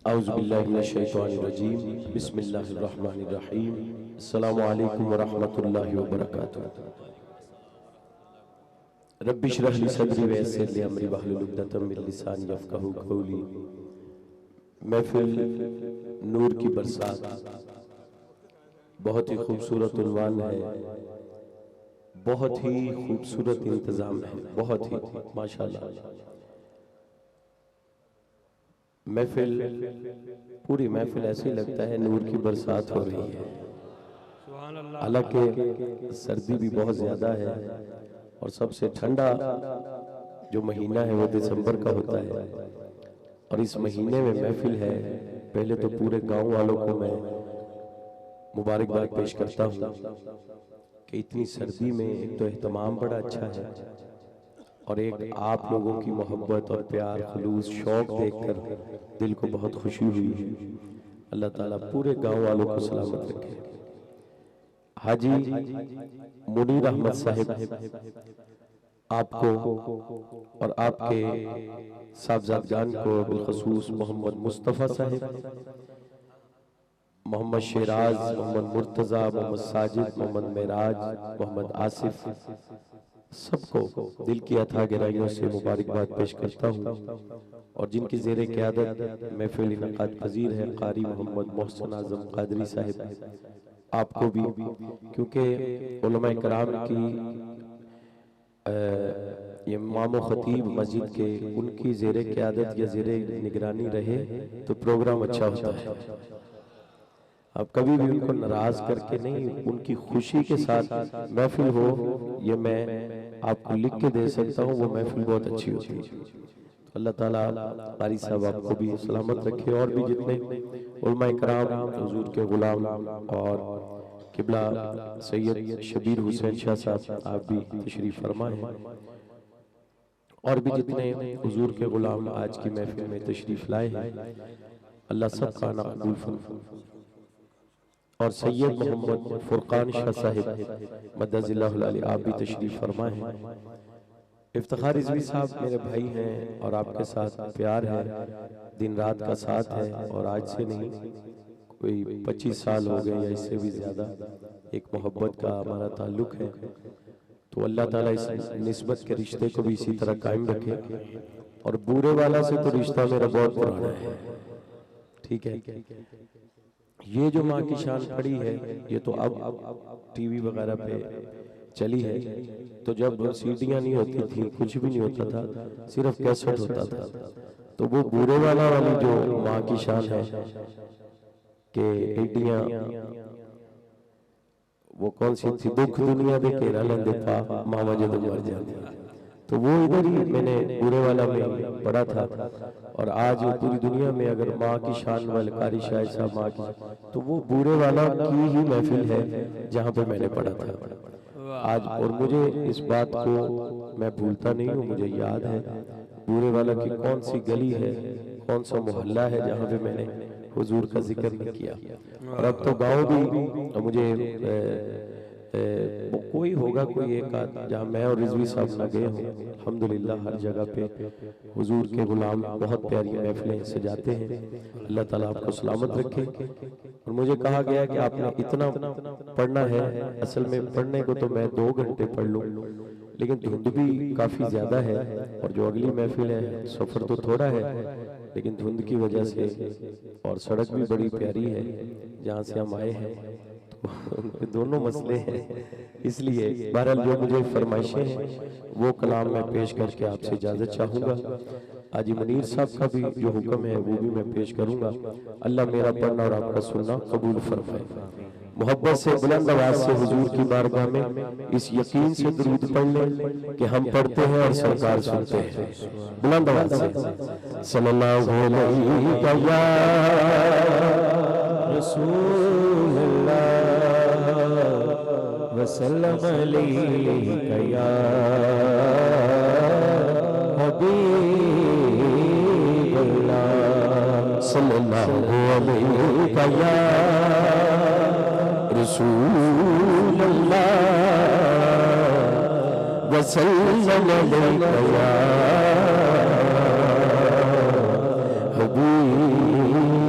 औज़ुबिल्लाहिमिनश्शैतानिर्रजीम बिस्मिल्लाहिर्रहमानिर्रहीम अस्सलामु अलैकुम वरहमतुल्लाहि वबरकातुहू। रब्बि इश्रह ली सदरी वयस्सिर ली अमरी वहलुल उक़दतम मिन लिसानी यफ़क़हू क़ौली। महफ़िल नूर की बरसात बहुत ही खूबसूरत उन्वान है, बहुत ही खूबसूरत इंतज़ाम है, बहुत ही माशाअल्लाह। महफिल पूरी महफिल ऐसी लगता है नूर की बरसात हो रही है। हालांकि सर्दी भी बहुत ज़्यादा है और सबसे ठंडा जो महीना है वो दिसंबर का होता है और इस महीने में महफिल है। पहले तो पूरे गांव वालों को मैं मुबारकबाद पेश करता हूँ कि इतनी सर्दी में एक तो एहतमाम बड़ा अच्छा है और एक आप लोगों की मोहब्बत और प्यार, खुलूस, शौक देखकर दिल को बहुत खुशी हुई है। अल्लाह ताला पूरे गांव वालों को सलामत रखे। हाजी मुनीर अहमद साहिब आपको और आपके साहबजादगान को, बिलखसूस मोहम्मद मुस्तफ़ा साहिब, मोहम्मद शेराज, मोहम्मद मुर्तज़ा, मोहम्मद साजिद, मोहम्मद मेराज, मोहम्मद आसिफ, सबको दिल की अथाह गहराइयों से मुबारकबाद पेश करता हूँ। और जिनकी ज़ेरे क़यादत महफ़िल इनक़ाद पज़ीर है क़ारी मोहम्मद मोहसिन आज़म क़ादरी साहिब, आपको भी, क्योंकि उलमा कराम की ये इमाम व ख़तीब मस्जिद के, उनकी ज़ेरे क़यादत या ज़ेरे निगरानी रहे तो प्रोग्राम अच्छा होता है। अब कभी भी उनको नाराज करके नहीं, उनकी खुशी के साथ महफिल हो, ये मैं आपको लिख के दे सकता हूँ, वो महफिल बहुत अच्छी होती है। अल्लाह ताला क़ारी साहब आपको भी सलामत रखे और भी जितने उलमा इकराम, हुजूर के गुलाम और किबला सैयद शबीर हुसैन शाह साहब, आप भी तशरीफ फरमा हैं, और भी जितने हुजूर के गुलाम आज की महफिल में तशरीफ लाए हैं, अल्लाह सब का कबूल फरमाए। और सैयद मोहम्मद फुरकान शाह साहिब मद्दज़िल्लाहुल अली, आप भी तशरीफ फरमा हैं। इफ्तिखार रिज़वी साहब मेरे भाई हैं और आपके साथ प्यार है, दिन रात का साथ है, और आज से नहीं कोई 25 साल हो गए या इससे भी ज़्यादा एक मोहब्बत का हमारा ताल्लुक़ है। तो अल्लाह ताला इस निस्बत के रिश्ते को भी इसी तरह कायम रखे। और बूरे वाला से तो रिश्ता मेरा बहुत पुराना है, ठीक है। ये जो माँ की शान पड़ी है, ये तो अब टीवी वगैरह पे चली है, तो जब सीडियाँ नहीं होती थी, कुछ भी नहीं होता था, सिर्फ कैसेट होता था, तो वो बूरे वाला वाली जो माँ की शान है कि एडियाँ, वो कौन सी थी, दुख दुनिया दे घेरा लेंदे पा मामा जदों मर जाती, तो वो इधर ही मैंने बूरे वाला में पढ़ा था। और आज पूरी दुनिया में अगर माँ की शान वाले कारी शायद साहब माँ की, तो वो बूरे वाला की ही महफिल है जहाँ पे मैंने पढ़ा था आज। और मुझे इस बात को मैं भूलता नहीं हूँ, मुझे याद है बूरे वाला की कौन सी गली है, कौन सा मोहल्ला है जहाँ पे मैंने हुजूर का जिक्र नहीं किया। और अब तो गाँव भी मुझे कोई होगा, कोई एक आध जहाँ मैं और रिजवी साहब ना गए हों। अल्हम्दुलिल्लाह हर जगह पे हुजूर के गुलाम बहुत प्यारी महफिलें सजाते हैं। अल्लाह ताला आपको सलामत रखे। और मुझे कहा गया कि आपने इतना पढ़ना है, असल में पढ़ने को तो मैं 2 घंटे पढ़ लूँ, लेकिन धुंध भी काफ़ी ज़्यादा है और जो अगली महफिल है, सफ़र तो थोड़ा है लेकिन धुंध की वजह से, और सड़क भी बड़ी प्यारी है जहाँ से हम आए हैं, दोनों मसले हैं। इसलिए बहरहाल जो मुझे फरमाइशें हैं वो कलाम मैं पेश करके आपसे इजाज़त चाहूँगा। हाजी मुनीर साहब का भी जो हुक्म है वो भी मैं पेश करूँगा। अल्लाह मेरा पढ़ना और आपका सुनना कबूल फरमाए। मोहब्बत से बुलंद आवाज़ से हुजूर की बारगाह में इस यकीन से दुरूद पढ़ लें कि हम पढ़ते हैं और सरकार सुनते हैं। बुलंद आवाज़ से सल्लल्लाहु अलैहि रसूलुल्लाह वसल्लम अलैका या हबीबल्लाह, सल्लल्लाहु अलैका या रसूलल्लाह वसल्लम अलैका या हबीब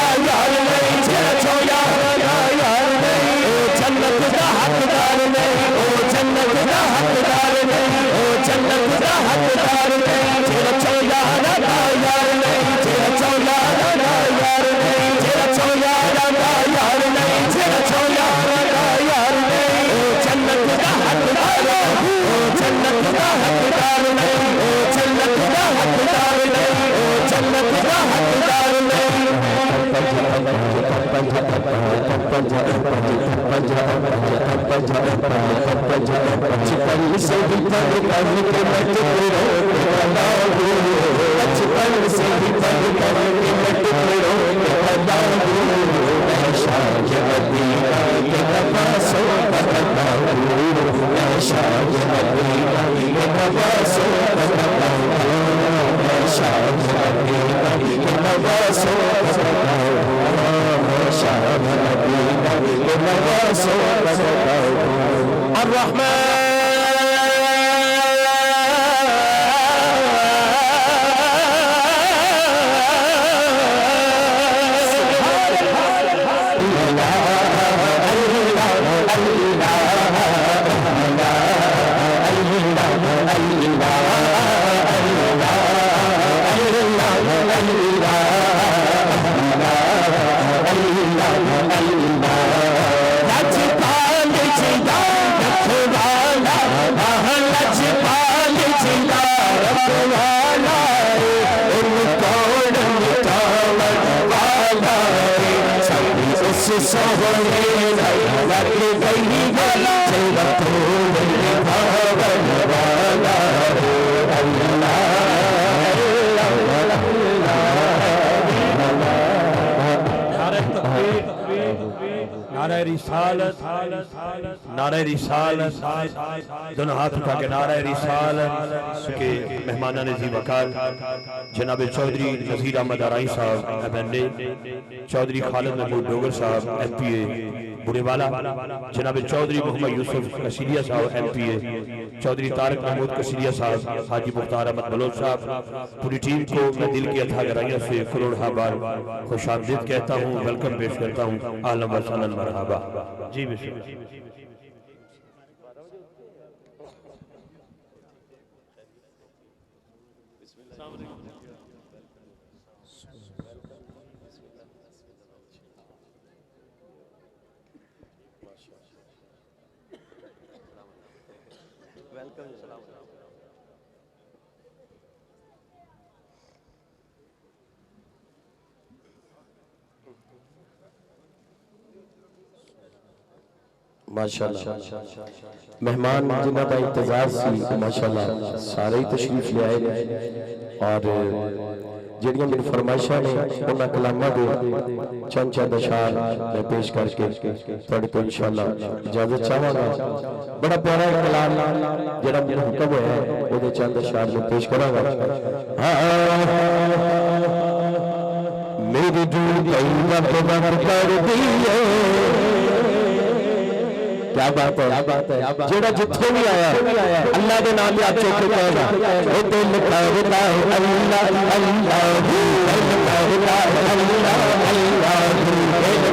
बचपन से ही पढ़ कर के मैं टुकड़ों पे बना हूँ, बचपन से ही पढ़ कर के मैं टुकड़ों पे बना हूँ, मैं शाह मदीना के नवासों का बना हूँ, मैं शाह मदीना के नवासों का बना हूँ, मैं शाह मदीना के नवासों का बना हूँ, मैं शाह मदीना के नवासों का बना हूँ। अर्रहमान नारे रिसालत, नारे रिसालत, दोनों हाथ उठा के नारे रिसालत के मेहमान नज़ीर वकार जनाब चौधरी नज़ीर अहमद आराई साहब MNA, चौधरी खालिद महमूद डोगर साहब MPA बुरेवाला, जनाब चौधरी मोहम्मद यूसुफ कसीरिया साहब MPA, चौधरी तारक महमूद कसीरिया साहब, हाजी मुख्तार अहमद बलोच साहब, पूरी टीम को मैं दिल की अथा गहराइयों से करोड़ बार खुशामदीद कहता हूँ, वेलकम पेश करता हूँ। आलम व सनन मरहबा जी बिस्मिल्लाह। माशाल्लाह मेहमान जिन्हों का इंतजार सी माशाल्लाह सारे ही तशरीफ ले आए और ਜਿਹੜੀਆਂ ਮੇਰੀ ਫਰਮਾਇਸ਼ਾਂ ਨੇ ਉਹਨਾਂ ਕਲਾਮਾਂ ਦੇ ਚੰਦ ਚੰਦ ਅਸ਼ਾਰ ਮੈਂ ਪੇਸ਼ ਕਰਕੇ ਤੁਹਾਡੇ ਤੋਂ ਇਨਸ਼ਾਅੱਲਾ ਇਜਾਜ਼ਤ ਚਾਹਾਂਗਾ। ਬੜਾ ਪਿਆਰਾ ਕਲਾਮ ਜਿਹੜਾ ਮੈਨੂੰ ਹੁਕਮ ਹੋਇਆ ਹੈ ਉਹਦੇ ਚੰਦ ਅਸ਼ਾਰ ਮੈਂ ਪੇਸ਼ ਕਰਾਂਗਾ। ਮੇਰੀ ਜੂਨ ਕਈ ਰੱਬ ਵਰ ਕਰਦੀ ਏ, क्या बात है, जेड़ा जिथे भी आया अल्लाह के नाम पे आप चुप कहेगा, ओ दिल कहता है अल्लाह अल्लाह, दिल कहता है अल्लाह अल्लाह, दिल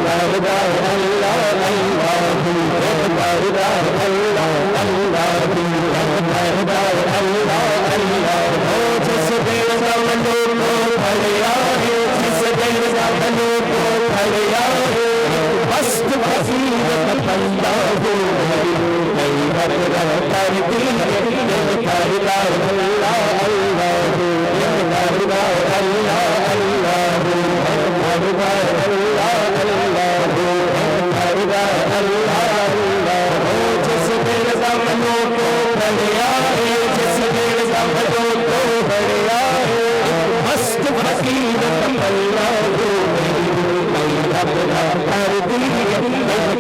कहता है अल्लाह अल्लाह, दिल कहता है अल्लाह अल्लाह, दिल कहता है अल्लाह अल्लाह। ओ जिस दिल का मनो को भरिया है, जिस दिल का मनो को भरिया है, मस्त बसीरत बंदा हो कई बार कर दी दिल करदा अल्लाह अल्लाह, दिल करदा अल्लाह अल्लाह, दिल करदा अल्लाह अल्लाह, दिल करदा अल्लाह अल्लाह। ओ जिस दिल का मनो को भरिया है, जिस दिल का मनो को भरिया है, मस्त बसीरत बंदा हो कई बार कर दी दिल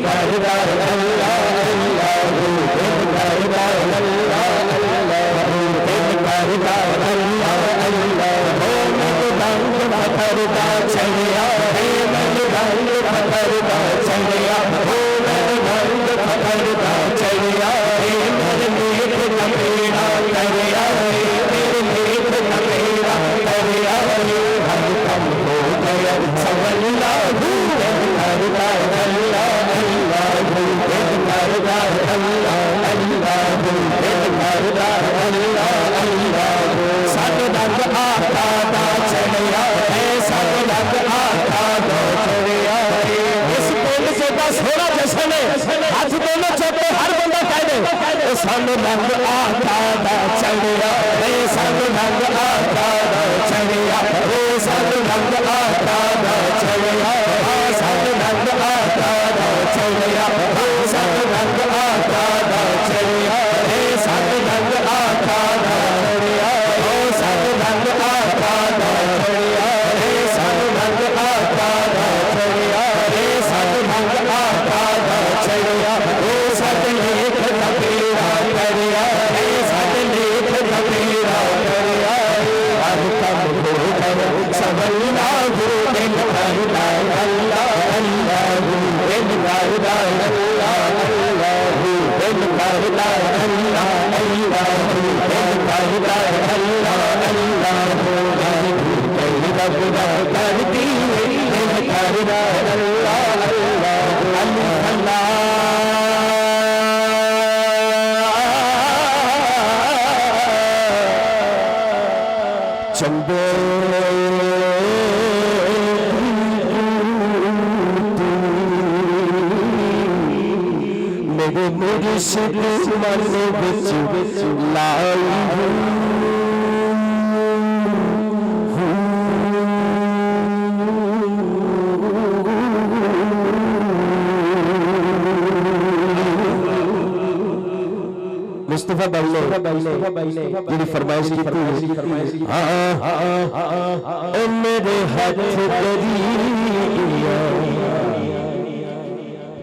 करदा अल्लाह अल्लाह, दिल करदा अल्लाह अल्लाह, दिल करदा अल्लाह अल्लाह। ओ मैं रंग भरदा चलिया है, मैं रंग भरदा चलिया, ओ मैं रंग भरदा चलिया है, मेरे नेक मेरा करया है, मेरे नेक मेरा करया है, हम कम हो गया सवल्ला करदा अल्लाह अल्लाह, दिल करदा अल्लाह अल्लाह, दिल करदा अल्लाह अल्लाह। सब रंग आका दा चढ़िया है, सब रंग आका दा चढ़िया है, इस पुल से बस थोड़ा जश्न है, हाथ दोनों चौके हर बंदा कह दे, सब रंग आका दा चढ़िया है, सब रंग आका दा चढ़िया, सब रंग आका दा चढ़िया, सब रंग आका दा चढ़िया, सब रंग आका चंबे मेरे मुर्शिद मन विच लाई मुस्तफा भाई ने जी फरमाइश की मेरे हाथ दरिया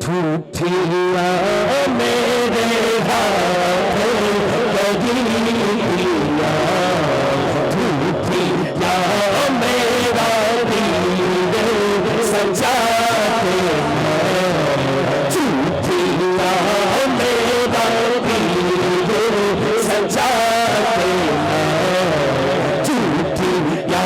ठूठिया मेरे हाथ दरिया ठूठिया मेरा दीद सजा ठूठिया मेरा दीद सजा ठूठिया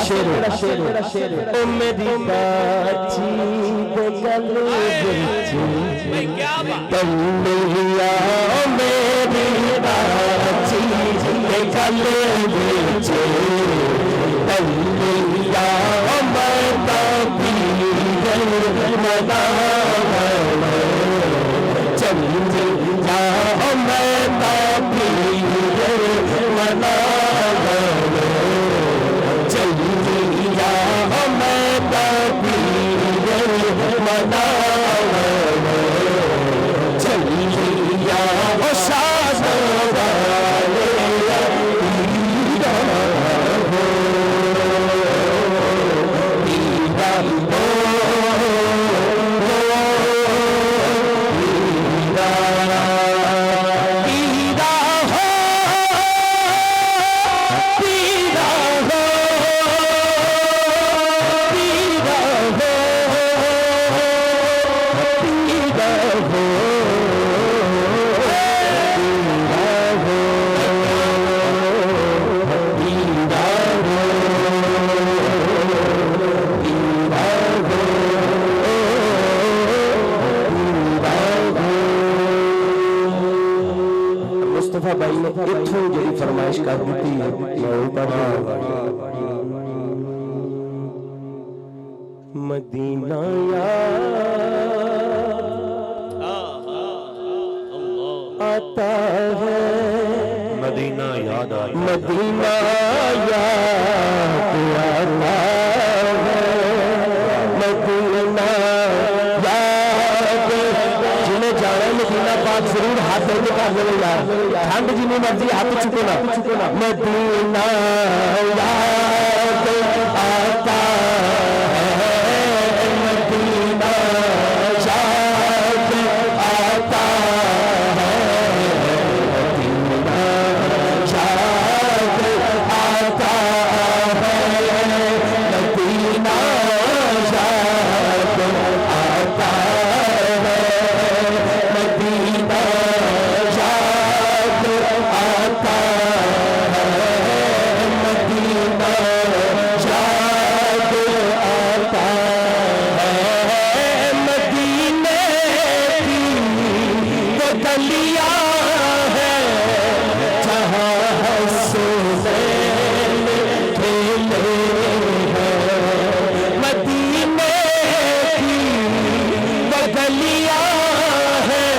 शाना शेर मेरी बाची गले तलिया मेरी बाची गले तलिया मता मना चलिया मता मना मुस्तफा भाई ने इत्थों जी फरमाइश कर दी है, मैं वो पढ़ मदीना आता है, मदीना याद आता है, मदीना याद आता है, मदीना याद। जिन्हें जाना मदीना पाक जरूर हाथ कर दे यार, ठंड जिन्नी मर्जी हाथ चुको ना। मदीना याद आता है, मदीना याद आता है, मदीना याद आता है, मदीना याद आता है, मदीना याद आता है, मदीना याद आता है। मदीने की वो गलियां हैं जहाँ हुसैन खेले हैं, मदीने की वो गलियां हैं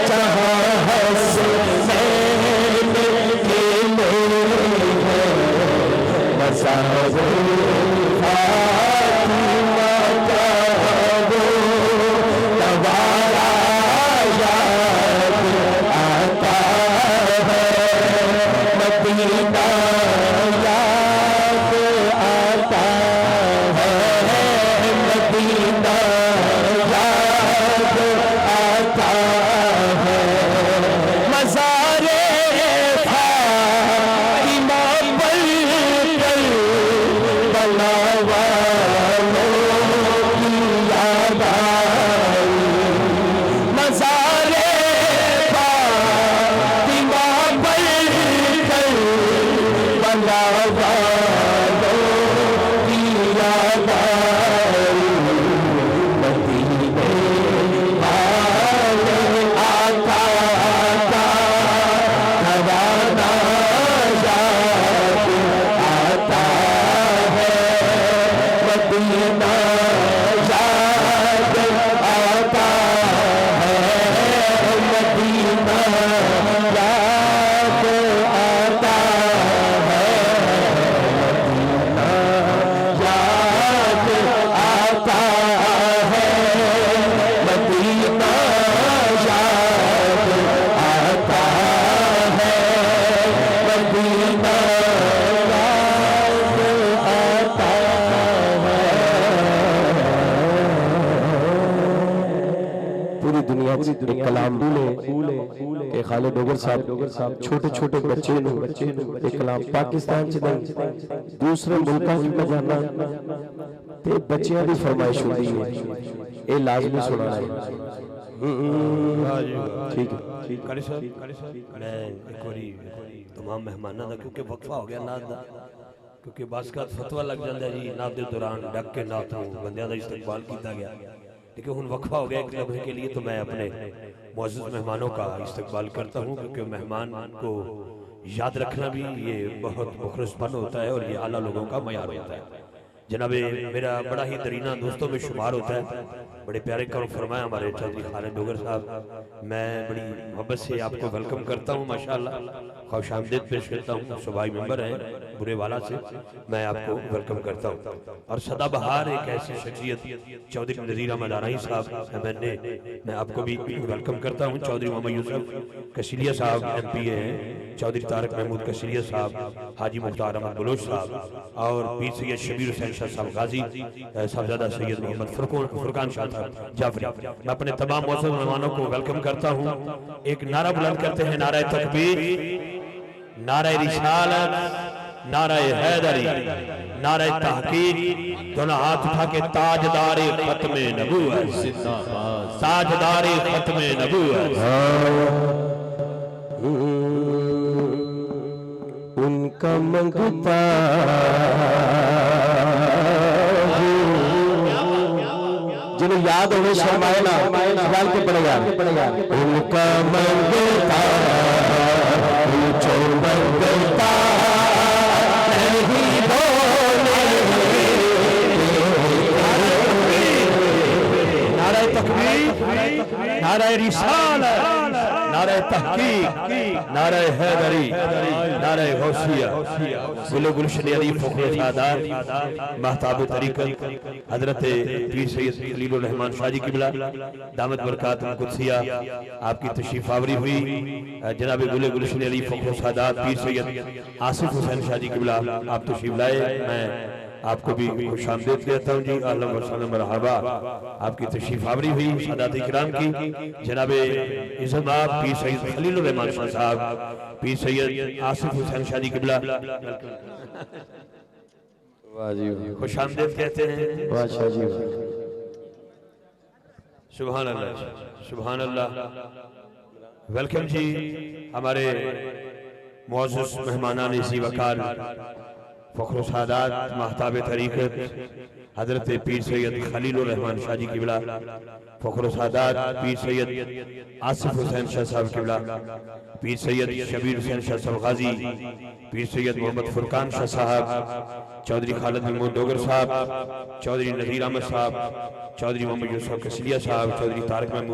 जहाँ हुसैन खेले हैं। मज़ार फातिमा का वो नवारा याद आता है, मदीना याद आता है, मदीना याद आता है। मज़ारे फातिमा पर बलावालों की याद आई, मज़ारे फातिमा पर बलावालों की याद आई। मदीने वाले आका का घराना याद आता है, मदीना याद आता है, मदीना याद आता है, मदीना याद आता है, मदीना याद आता है, मदीना याद आता है। पूरी दुनिया एक कलाम भूले कि खालिद डोगर साहब छोटे छोटे बच्चे एक कलाम पाकिस्तान च नहीं दूसरे मुल्कों में जाना ते बच्चियां दी फरमाइश होती है, ये लाजमी सुनाना है। ठीक है कारी साहब मैं एक बारी तमाम मेहमानों का क्योंकि वक्फा हो गया नात दा, क्योंकि बस का फतवा लग जाता है जी नात के दौरान डक के नात बंदियां का इस्तेमाल किया गया, लेकिन हुन वक्फा हो गया एक लम्हे के लिए, तो मैं अपने मुअज़्ज़ज़ मेहमानों का इस्तकबाल करता हूँ, क्योंकि मेहमान को याद रखना भी ये बहुत मुखलिसपन होता है और ये आला लोगों का मयार होता है। जनाबे मेरा बड़ा ही दरीना दोस्तों में शुमार होता है, बड़े प्यारे कर्म फरमाया हमारे चौधरी खालिद डोगर साहब, मैं बड़ी मोहब्बत से आपको वेलकम करता हूँ, माशाअल्लाह खुशामदीद पेश करता हूँ। सूबाई मेंबर हैं बुरे वाला से, मैं आपको वेलकम करता हूँ। और सदाबहार एक ऐसी शख्सियत चौधरी नज़ीर अहमद आरई साहब मैं आपको भी वेलकम करता हूँ। चौधरी मोहम्मद यूसुफ कशीलिया साहब MP हैं, चौधरी तारक महमूद कशीलिया साहब, हाजी मुख्तार अहमद बलोच साहब और पीर सैयद शबीर हुसैन शाह साहब गाजी, साहबजादा सैयद मोहम्मद फुरकान शाह साहब जाफरी। मैं अपने तमाम मौजूद मेहमानों को वेलकम करता हूँ। एक नारा बुलंद करते हैं, नारा तकबीर, नारा रिसालत, नारा हैदरी, नारा तहकीक, दोनों हाथ उठा के ताजदारे खत्मे नबूवत, ताजदारे खत्मे नबूवत। उनका मंगता जिन्हें याद होने शर्माए ना, के पड़ेगा उनका मंगता चौबंदता नहीं बोले नारे तकबीर नारे रिसालत नारे तहकीक नारे हैदरी नारे गौसिया गुल गुलशन अली फखर सादात महताब तरीक़त हजरत पीर सैयद खलीलुर रहमान शाह जी किबला दामत बरकातुहुल कुदसिया आपकी तशरीफ आवरी हुई। जनाब गुल गुलशन अली फखर सादात पीर सैयद आसिफ हुसैन शाह जी किबला आप तशरीफ लाए। मैं आपको भी खुश आमदीद कहता हूँ जी। अहलन व सहलन मरहबा। आपकी तशरीफ आवरी हुई सादात इकराम की। जनाब इज़्ज़त आप पीर सैयद खलीलुर रहमान शाह साहब पीर सैयद आसिफ हुसैन शाह जी किबला खुश आमदीद कहते हैं। वाह शाह जी, सुभान अल्लाह सुभान अल्लाह। वेलकम जी हमारे मुअज़्ज़ज़ मेहमानान इसी वकार फख्र सादात महताब तरीक़त हजरत पीर सैयद खलीलुर रहमान शाह जी किबला फख्र सादात पीर सैयद आसिफ हुसैन शाह साहब किबला पीर सैयद शबीर हुसैन शाह साहब गाजी पीर सैयद मोहम्मद फुरकान शाह साहब चौधरी खालिद महमूद डोगर साहब चौधरी नज़ीर अहमद साहब चौधरी मोहम्मद यूसुफ कसलिया साहब चौधरी तारिक महमूद